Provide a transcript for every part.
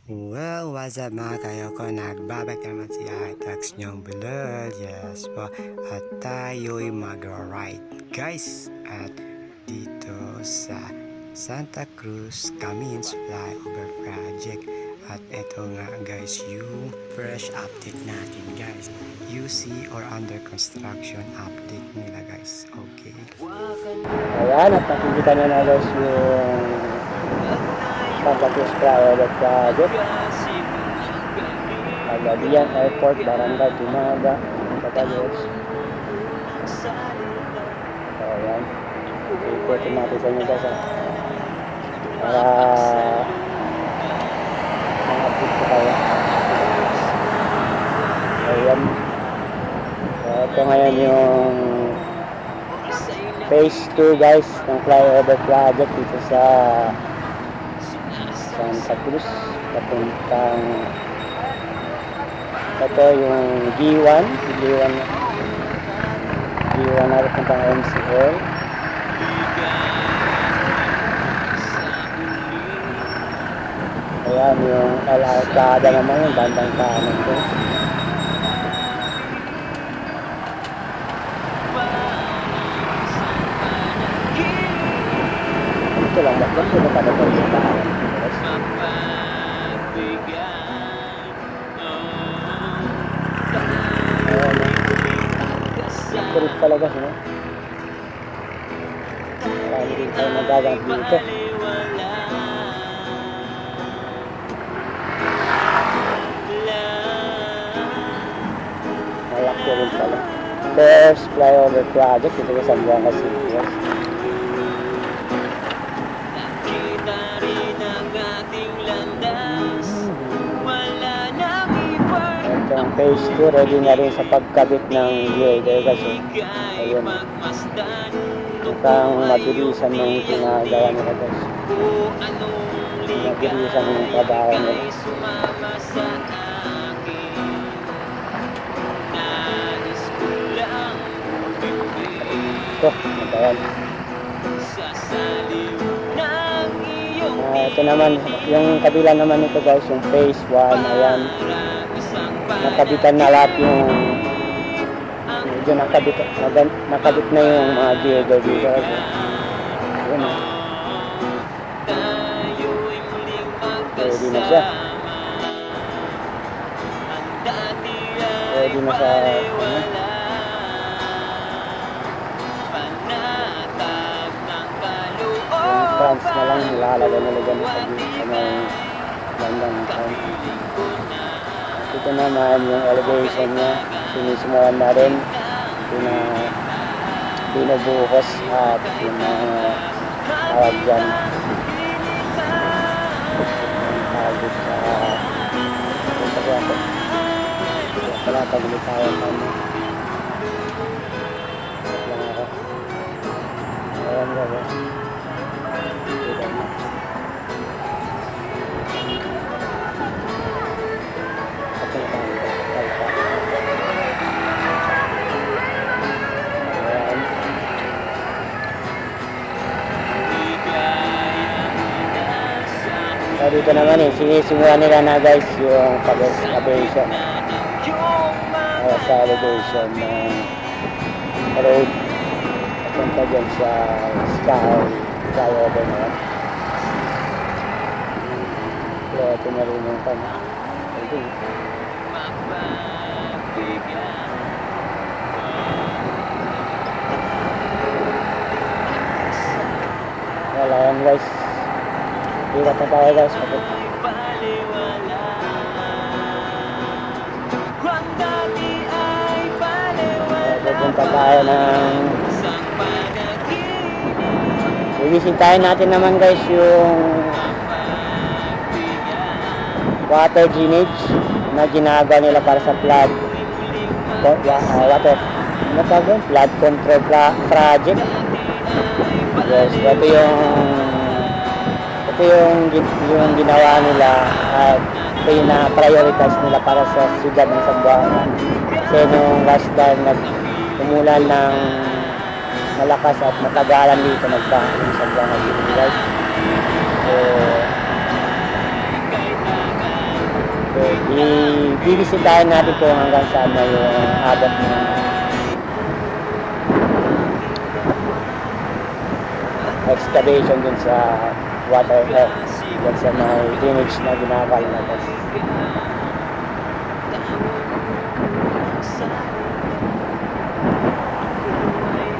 Well, what's up mga kayoko? Nagbabalik naman si Itax niyong Bulol. Yes po. At tayo'y magra-ride guys. At dito sa Santa Cruz Camins Flyover Project. At ito nga guys yung fresh update natin guys. UC or under construction update nila guys. Okay. Ayan, at nakikita nyo na guys yung Santa Cruz Flyover Project. Magadian Airport, Barangay Timaga, Catalos. So ayan, ikutin natin sa inyo guys para ma-update ko kayo. Ayan, so ito ngayon yung phase 2 guys ng flyover project dito sa Santa Cruz papuntang ito yung G1 na papuntang MCL. Ayan yung Al-Arcada naman yung bandang kanan ko. Ito lang bakit ito na kada sa tahan. Kulit talaga siya. Marami din tayo magagamit dito. Malaki rin pala. First flyover project dito sa Zamboanga City. Itong phase 2 ready na rin sa pagkabit ng girder kasi ayun, mukhang mabilisan ng ginagawa nila guys, mabilisan ng trabaho nila. Ito, ayan. Ito naman, yung kabila naman nito guys, yung phase 1, ayan. Nakabitan na lahat yung medyo nakabit na yung mga girder dito kasi yun o, ready na siya, ready na sa yung trans na lang nilalagay nila dyan sa bandang ito naman yung elevation niya, sinisimulan na rin, binubuhos at tawag dyan, tawag sa yung kasi ako pala paglitayan kami lang ako. Ayan gaba dito naman sinisimulan nila na guys yung elevation sa elevation ng road papunta dyan sa flyover na yan. So ito na rin yung pan wala yan guys, ikat na tayo guys. Pupunta tayo ng bibisitahin natin naman guys yung water drainage na ginagawa nila para sa flood flood control project. Yes, ito yung ginawa nila at ito yung na-prioritize nila para sa siyudad ng Zamboanga. Kasi nung last time umulan ng malakas at matagalan dito, nagbaha ng Zamboanga City guys. So bibisitahin natin kung hanggang saan na yung abot ng excavation dun sa water head, dun sa may drainage na ginakalabas.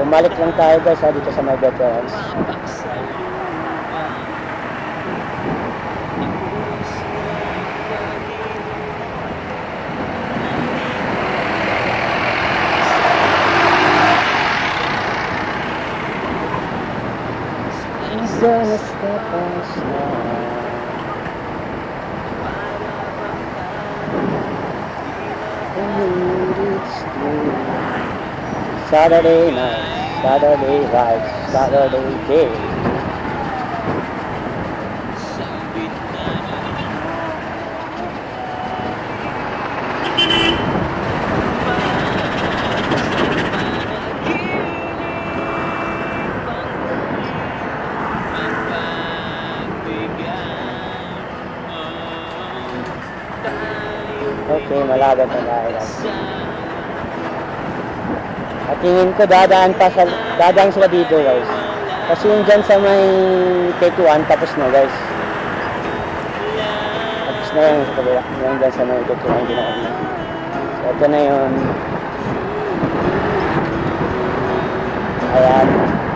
Bumalik lang tayo guys dito sa may veterans. Gonna step us now. Saturday night, Saturday vibes, Saturday day. Okay, malapit na tayo guys. At tingin ko dadaan sila dito guys. Kasi yung dyan sa may K2-an tapos na guys. Tapos na yung sa kabila. Yung dyan sa may K2-an hindi na kami. So ito na yun. Ayan.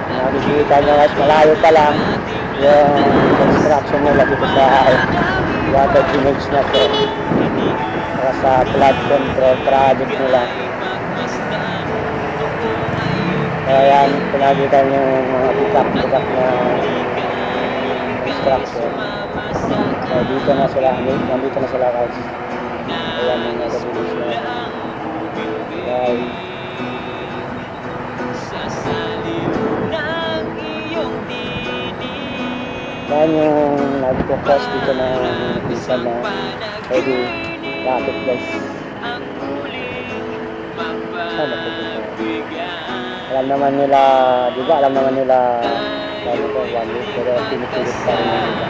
Nakikita nyo guys, malayo pa lang yung construction nila dito sa water drainage na to. Sa flood control project nila. Kaya yan, pinagitan yung mga pick-up na construction. So dito na sila, nandito na sila guys. Ayan yung nagabilis na. Kaya yan yung nagpo-cross dito na isa na pwede traffic guys. Sana po dito. Alam naman nila, di ba? Alam naman nila ano ko, wali, pero pinipilit pa rin nila.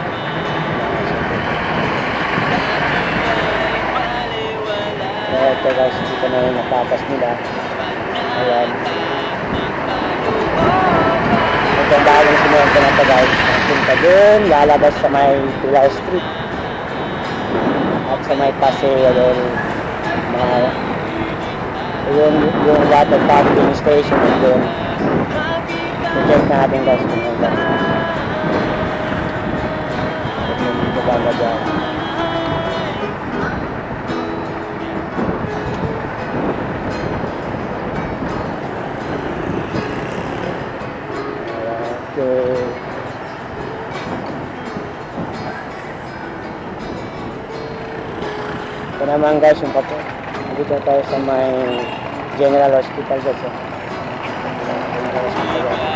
So ito guys, dito na yung natapas nila. Ayan. Ito ang bagong sinunod na ito guys. Punta dun, lalabas sa may Pilar Street. At sa may Paseo doon, yung water pumping station doon. I-check natin guys kung hanggang dito ba dyan. Okay. Ito naman guys yung papo. Dito tayo sa may General Hospital guys. General Hospital guys.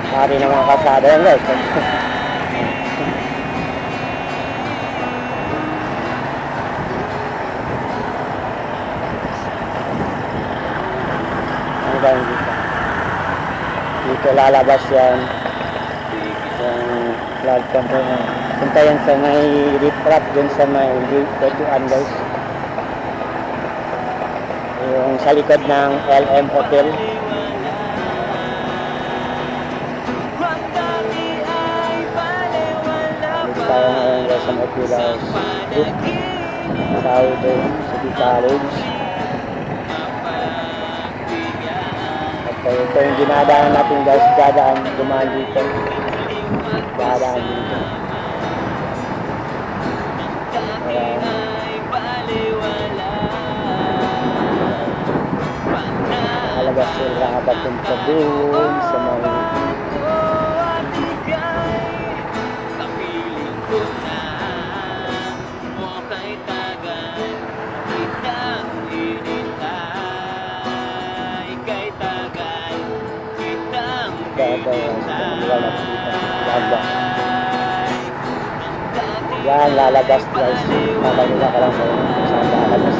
Pari na mga kasada yan guys. Hanggang dito. Dito lalabas yan. Yung flood control na. Punta yan sa may riprap dun sa may K2-an guys. Yung sa likod ng LM Hotel. Dito tayo ngayon guys sa may Pilar Street. Southern City College. At ito yung dinadaan natin guys. Dumaan dito. Dadaan dito. Nakalabas sila papunta dun sa mga yan, lalabas guys. Papanila ka lang sa saan lalabas.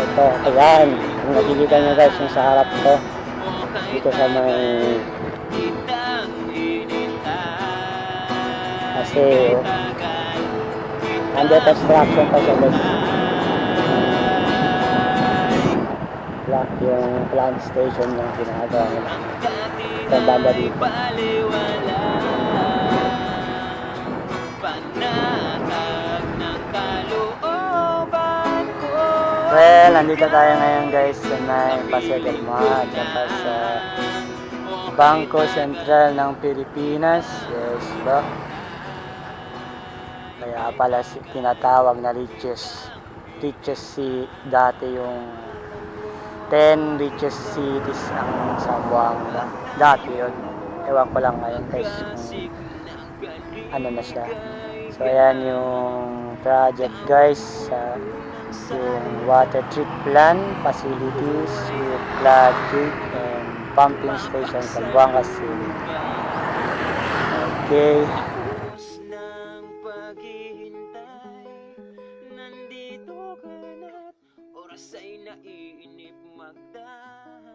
Ito, ayan. Kung nakikita nyo guys yung sa harap ko, dito sa may kasi under construction pa siya guys. Black yung plant station yung ginagawa nila. Itong banda dito. Well, nandito tayo ngayon guys sa may Paseo del Mar at saka sa Bangko Sentral ng Pilipinas. Yes ba? Kaya pala tinatawag na richest dati yung 10 richest cities ang Zamboanga. Dati yun. Ewan ko lang ngayon guys kung ano na siya. So ayan yung project guys. Yung water treatment facilities with flood treat and pumping station sa Zamboanga City. Okay. Nandito ka na't oras ay naiinip magdaan.